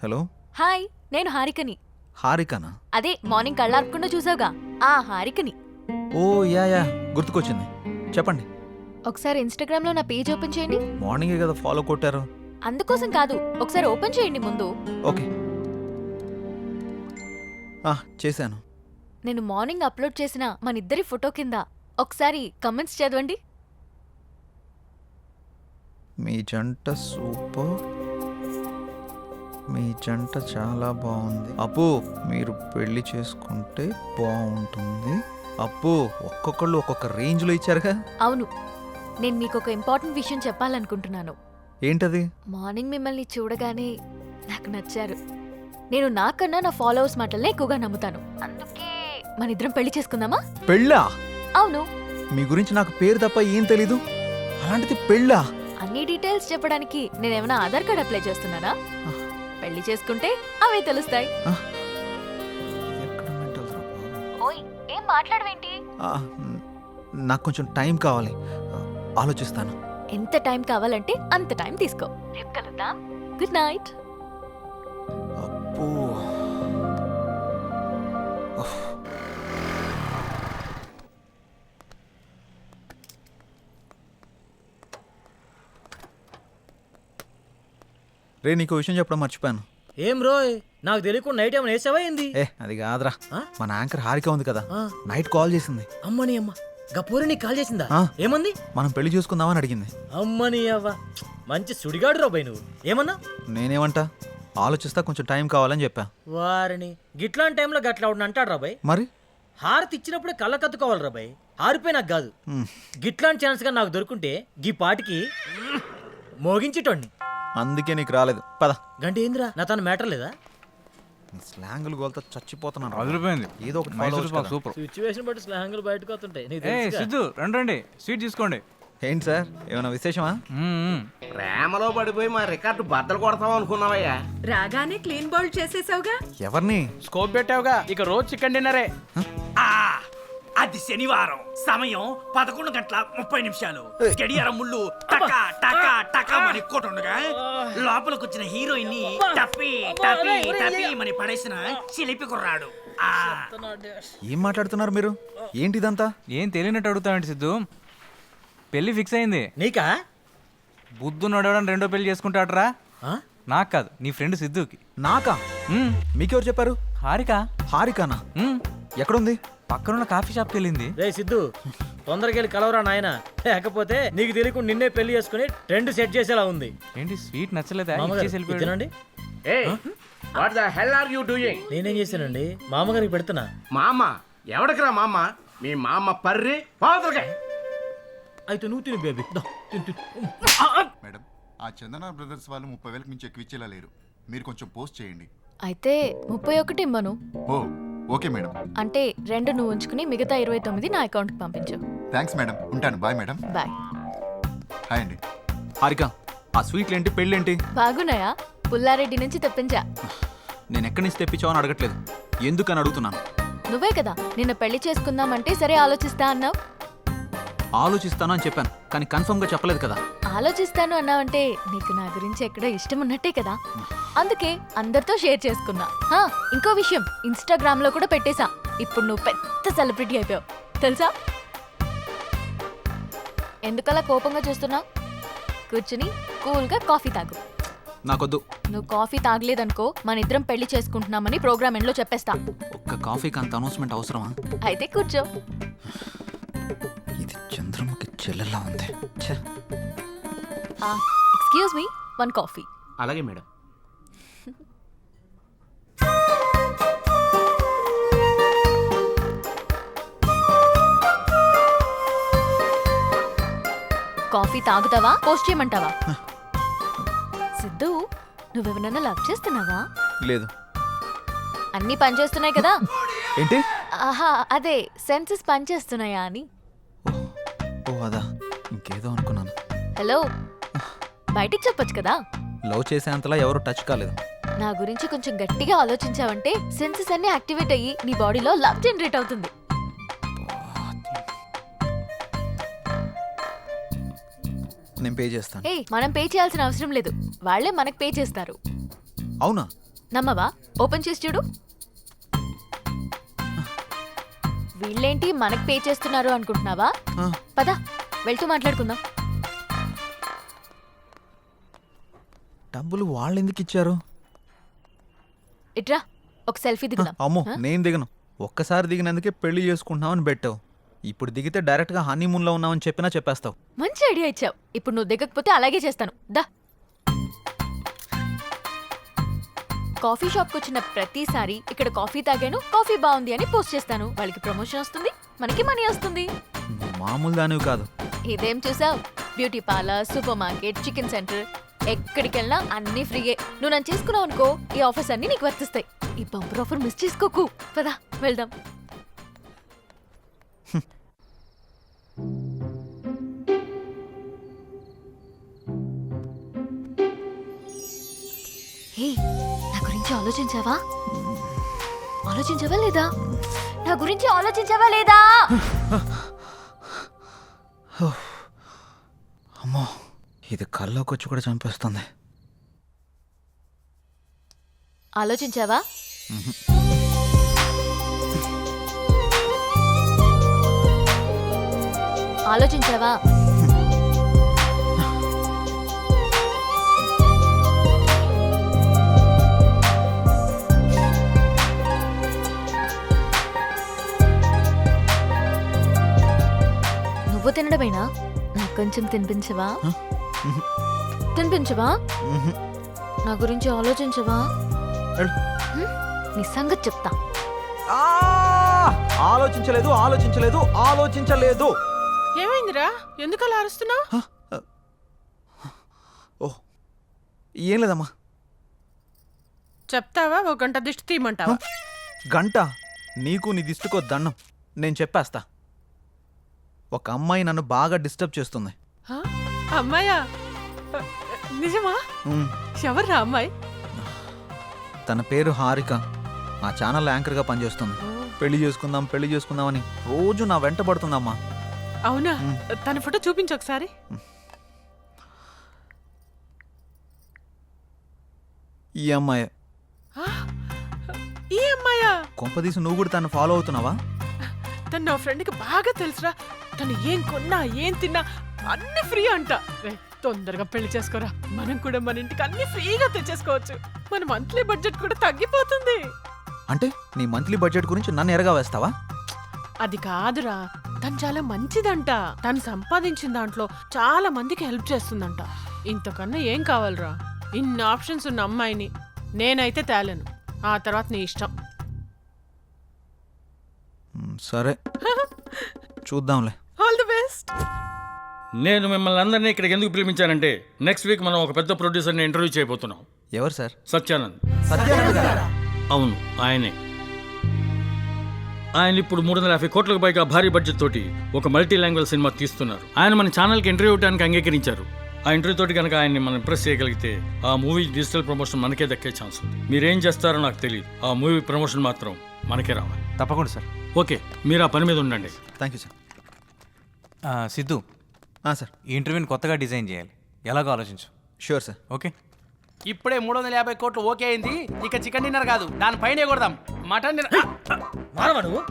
Hello. Hi, నేను హారికని. హారికనా? అదే morning కళ్ళార్పకుండా చూసావుగా ఆ హారికని. ఓ యా గుర్తుకొచ్చింది, చెప్పండి. ఒకసారి ఇన్స్టాగ్రామ్ లో నా పేజ్ ఓపెన్ చేయండి. మార్నింగే కదా ఫాలో కొట్టారు. అందుకోసం కాదు, ఒకసారి ఓపెన్ చేయండి ముందు. ఓకే, చేశాను. నేను మార్నింగ్ అప్లోడ్ చేసిన మనిద్దరి ఫోటో కింద ఒకసారి కమెంట్స్ చదవండి. మీ జంట సూపర్, మీ జంట చాలా బాగుంది. అప్పు, మీరు పెళ్లి చేసుకుంటే బాగుంటుంది. అప్పు, ఒక్కొక్కళ్ళు ఒక్కొక్క రేంజ్లో ఇచ్చారుగా. అవును, నేను మీకు ఒక ఇంపార్టెంట్ విషయం చెప్పాలనుకుంటున్నాను. ఏంటది? మార్నింగ్ మిమ్మల్ని చూడగానే నాకు నచ్చారు. నేను నాకన్నా నా ఫాలోవర్స్ మాటలనే ఎక్కువగా నమ్ముతాను. అందుకే మనిద్దరం పెళ్లి చేసుకుందామా? పెళ్ళా? అవును. మీ గురించి నాకు పేరు తప్ప ఏం తెలీదు, అలాంటిది పెళ్ళా? అన్ని డీటెయిల్స్ చెప్పడానికి నేనేమైనా ఆధార్ కార్డ్ అప్లై చేస్తున్నానా? పెళ్లి చేసుకుంటే అవే తెలుస్తాయి. ఓయ్, ఏం మాట్లాడవేంటి? నాకు కొంచెం టైం కావాలి, ఆలోచిస్తాను. ఎంత టైం కావాలంటే అంత టైం తీసుకో. రేపు కలుద్దాం. Good night. అబ్బో, రే, నీకు విషయం చెప్పడం మర్చిపోయాను. ఏం రోయ్, నాకు తెలియకుండా నైట్ ఏమైనా వేసావా ఏంది? అది కాదురా, మన యాంకర్ హారిక ఉంది కదా, ఆ. నైట్ కాల్ చేసింది. అమ్మని అమ్మ, గపూరి నీకు కాల్ చేసిందా? ఆ. ఏమంది? మనం పెళ్లి చూసుకుందామని అడిగింది. అమ్మని అవ్వ, మంచి సుడిగాడు రాబాయ్ నువ్వు. ఏమన్నా? నేనేమంటా, ఆలోచిస్తా, కొంచెం టైం కావాలని చెప్పా. వారిని గిట్లాంటి టైంలో గట్లా అవును అంటాడు రాబాయ్. మరి హారతి ఇచ్చినప్పుడే కళ్ళ కత్తుకోవాలి రాబాయ్. హారిపోయి నాకు కాదు. మ్, గిట్లాంటి ఛాన్స్ గా నాకు దొరుకుంటే గీ పాటికి మోగించేటోడిని. అందుకే నీకు రాలేదు. పద. గంట ఏందిరా, నా తన మ్యాటర్ లేదా? స్లాంగులు గోల్తో చచ్చిపోతున్నాను. అదిరిపోయింది. ఏదో ఒకటి follow మైసూర్ అవ్వచ్చు పాక్ కదా. సూపర్. సిచ్యువేషన్ బట్టి స్నేహంగా బయటకు వస్తుంటాయి నీకు ఏ తెలుసుగా. సిద్ధు, రండి స్వీట్ తీసుకోండి. ఏంటి సార్, ఏమైనా విశేషమా? ప్రేమలో పడిపోయి మా రికార్డు బద్దలు కొడతాం అనుకున్నావయ్యా. రాగానే క్లీన్ బౌల్ చేసేసావుగా. ఎవరిని? స్కోప్ పెట్టావుగా, ఇక రోజు చికెన్ డిన్నరే. అది శనివారం, సమయం 11:30 గడియారం ముళ్ళు టకా టకా టకా మని కొట్టుండగా లోపలికి వచ్చిన హీరోయిన్ ని టప్పి టప్పి టప్పి మని పడేసిన చిలిపి కుర్రాడు. ఏం మాట్లాడుతున్నారు మీరు? ఏంటి ఇదంతా? ఏం తెలియనట్టు అడుగుతావంటి సిద్ధు? పెళ్లి ఫిక్స్ అయింది. నీకా? బుద్ధు నడవడం రెండో పెళ్లి చేసుకుంటాడరా. ఆ? నాకు కాదు, నీ ఫ్రెండ్ సిద్ధుకి. నాకా? మీకెవరు చెప్పారు? హారిక. హారికానా? ఎక్కడుంది? పక్కనున్న కాఫీ షాప్కి వెళ్ళింది. రే సిద్ధు, తొందరగా వెళ్ళి కలవరా నాయన, లేకపోతే నీకు తెలియకుండా నిన్నే పెళ్లి చేసుకుని ట్రెండ్ సెట్ చేసేలా ఉంది. ఏంటి స్వీట్ నచ్చలేదా? మామగారు, ఇచ్చేసి వెళ్ళిపోయాడు. తినండి. What the hell are you doing? నేనేం చేశానండి, మామగారికి పెడుతున్నా. మామ ఎవడికిరా మామ? మీ మామ పర్రి పాదులుగా. అయితే నువ్వు తిని బేబీ. మేడం, ఆ చందన బ్రదర్స్ వాళ్ళు 30,000 మించి ఎక్కువ ఇచ్చేలా లేరు. మీరు కొంచెం పోస్ట్ చేయండి. అయితే 31 ఇమ్మను. ఓ ఓకే మేడం. అంటే 2 నువ్వు ఉంచుకుని మిగతా 29 నా అకౌంట్కి పంపించు. థ్యాంక్స్ మేడం, ఉంటాను. Bye madam. బాయ్. హాయ్ అండి. హారిక, ఆ స్వీట్లేంటి, పెళ్ళేంటి? బాగున్నాయా? పుల్లారెడ్డి నుంచి తెప్పించా. నేను ఎక్కడి నుంచి తెప్పించావని అడగట్లేదు, ఎందుకని అడుగుతున్నాను. నువ్వే కదా నిన్న పెళ్లి చేసుకుందామంటే సరే ఆలోచిస్తా అన్నావు. ఆలోచిస్తాను అని చెప్పాను, కానీ కన్ఫర్మ్గా చెప్పలేదు కదా. ఆలోచిస్తాను అన్నావంటే నీకు నా గురించి ఎక్కడో ఇష్టం ఉన్నట్టే కదా, అందుకే అందరితో షేర్ చేసుకున్నా. ఇంకో విషయం, ఇన్స్టాగ్రామ్ లో కూడా పెట్టేశా. ఇప్పుడు నువ్వు పెద్ద సెలబ్రిటీ అయిపోయావు తెలుసా? ఎందుకలా కోపంగా చూస్తున్నావు? కూర్చుని కూల్గా కాఫీ తాగు. నాకొద్దు. నువ్వు కాఫీ తాగలేదనుకో మన ఇద్దరం పెళ్లి చేసుకుంటున్నామని ప్రోగ్రామ్ ఎండ్లో చెప్పేస్తా. ఒక్క కాఫీకి అంత అనౌన్స్మెంట్ అవసరమా? అయితే కూర్చో. ఇది చంద్రముఖి చెల్లెలా ఉంది. Excuse me, 1 coffee. అలాగే మేడం. కాఫీ తాగుతావా, పోస్ట్ చేయమంటావా? సిద్ధు, నువ్వెవరన్నా లవ్ చేస్తున్నావా? లేదు. అన్నీ పనిచేస్తున్నాయి కదా? ఏంటి? ఆహా, అదే సెన్సెస్ పనిచేస్తున్నాయా అని. ఓ అదా, ఇంకేదో అనుకున్నాను. హలో, బయటికి చెప్పొచ్చు కదా. లవ్ చేసేంతలా ఎవరు టచ్ కాలేదు. నా గురించి కొంచెం గట్టిగా ఆలోచించావంటే సెన్సెస్ అన్ని యాక్టివేట్ అయ్యి నీ బాడీలో లవ్ జనరేట్ అవుతుంది. నేను పే చేస్తాను. ఏ మనం పే చేయాల్సిన అవసరం లేదు, వాళ్ళే మనకు పే చేస్తారు. అవునా? నమ్మవా? ఓపెన్ చేసి చూడు. వీళ్ళేంటి మనకు పే చేస్తున్నారు అనుకుంటున్నావా? ఆ, పద వెళ్తూ మాట్లాడుకుందాం. డబ్బులు వాళ్ళు ఎందుకు ఇచ్చారు? ఇట్రా ఒక సెల్ఫీ దిగుదాం. అమ్మో, నేను దిగను. ఒక్కసారి దిగినందుకే పెళ్లి చేసుకుంటున్నావని పెట్టావు. ఇప్పుడు దిగితే డైరెక్ట్గా హనీమూన్లో ఉన్నావని చెప్పినా చెప్పేస్తావు. మంచి ఐడియా ఇచ్చావు. ఇప్పుడు నువ్వు దిగకపోతే అలాగే చేస్తాను. దా. కాఫీ షాప్కి వచ్చిన ప్రతిసారి ఇక్కడ కాఫీ తాగాను, కాఫీ బాగుంది అని పోస్ట్ చేస్తాను. వాళ్ళకి ప్రమోషన్ వస్తుంది, మనకి మనీ వస్తుంది. నువ్వు మామూలు దానివి కాదు. ఇదేం చూసావు? Beauty parlour, super market, chicken centre, ఎక్కడికి వెళ్ళినా అన్ని ఫ్రీయే. నువ్వు నన్ను చేసుకున్నావు అనుకో, ఈ ఆఫర్స్ అన్ని నీకు వర్తిస్తాయి. ఈ బంపర్ ఆఫర్ మిస్ చేసుకోకు. పదా వెళ్దాం. హే, నా గురించి ఆలోచించావా? ఆలోచించావా లేదా? నా గురించి ఆలోచించావా లేదా? అమ్మో, ఇది కల్లోకి వచ్చి కూడా చంపేస్తుంది. ఆలోచించావా? ఆలోచించావా? నువ్వు తినడమేనా? నాకు కొంచెం తినిపించవా? తినిపించవా? మ్హూ. నా గురించి ఆలోచించవా? వెళ్ళు. నీ సంగతి చెప్తా. ఆ! ఆలోచించలేదు, ఆలోచించలేదు, ఆలోచించలేదు. ఏమైందిరా? ఎందుకు అలా అరుస్తున్నావు? ఓ, ఏం లేదమ్మా. చెప్తావా? ఒక గంట దిష్టి తీయమంటావా? గంట? నీకు నీ దిష్టికో దండం. నేను చెప్పేస్తా. ఒక అమ్మాయి నన్ను బాగా డిస్టర్బ్ చేస్తుంది. హ? అమ్మాయా? నిజమా? ఉమ్, ఎవర్రా అమ్మాయి? తన పేరు హారిక. నా ఛానల్ యాంకర్గా పనిచేస్తుంది. పెళ్లి చేసుకుందాం, పెళ్లి చేసుకుందామని రోజు నా వెంట పడుతుందమ్మా. అవునా? తన ఫోటో చూపించు ఒకసారి. ఈ అమ్మాయి. ఆ? ఈ అమ్మాయా? కొంపదీసి నువ్వు కూడా తను ఫాలో అవుతున్నావా? తను నా ఫ్రెండ్కి బాగా తెలుసురా. తను ఏం కొన్నా ఏం తిన్నా అన్ని ఫ్రీ అంట. రే, తొందరగా పెళ్లి చేసుకోరా. మనం కూడా మన ఇంటికి అన్ని ఫ్రీగా తెచ్చేసుకోవచ్చు. మన మంత్లీ బడ్జెట్ కూడా తగ్గిపోతుంది. అంటే నీ మంత్లీ బడ్జెట్ గురించి నన్ను ఎరగా వేస్తావా? అది కాదురా, తను చాలా మంచిదంట. తను సంపాదించిన దాంట్లో చాలా మందికి హెల్ప్ చేస్తుందంట. ఇంతకన్నా ఏం కావాలరా? ఇన్ని ఆప్షన్స్ ఉన్న అమ్మాయిని నేనైతే తేలేను. ఆ తర్వాత నీ ఇష్టం. సరే, చూద్దాంలే. All the best. నేను మిమ్మల్ని అందరినీ ఇక్కడికి ఎందుకు పిలిపించానంటే నెక్స్ట్ వీక్ మనం ఒక పెద్ద ప్రొడ్యూసర్ని ఇంటర్వ్యూ చేయబోతున్నాం. ఎవరు సార్? సత్యానంద్. సత్యానంద్ గారా? అవును, ఆయనే. ఆయన ఇప్పుడు 350 కోట్లకు పైగా భారీ బడ్జెట్ తోటి ఒక మల్టీ లాంగ్వేజ్ సినిమా తీస్తున్నారు. ఆయన మన ఛానల్కి ఇంటర్వ్యూ ఇవ్వడానికి అంగీకరించారు. ఆ ఇంటర్వ్యూ తోటి కనుక ఆయన్ని మనం ఇంప్రెస్ చేయగలిగితే ఆ మూవీ డిజిటల్ ప్రమోషన్ మనకే దక్కే ఛాన్స్ ఉంది. మీరేం చేస్తారో నాకు తెలియదు. ఆ మూవీ ప్రమోషన్ మాత్రం మనకే రావాలి. తప్పకుండా సార్. ఓకే, మీరు ఆ పని మీద ఉండండి. Thank you sir. Siddhu, sir, ఈ ఇంటర్వ్యూని కొత్తగా డిజైన్ చేయాలి. ఎలాగో ఆలోచించు. Sure sir. ఓకే. ఇప్పుడే 350 కోట్లు ఓకే అయింది. ఇక చికెన్ డిన్నర్ కాదు, దానిపైనే కొడదాం. Mutton dinner. మారవా నువ్వు?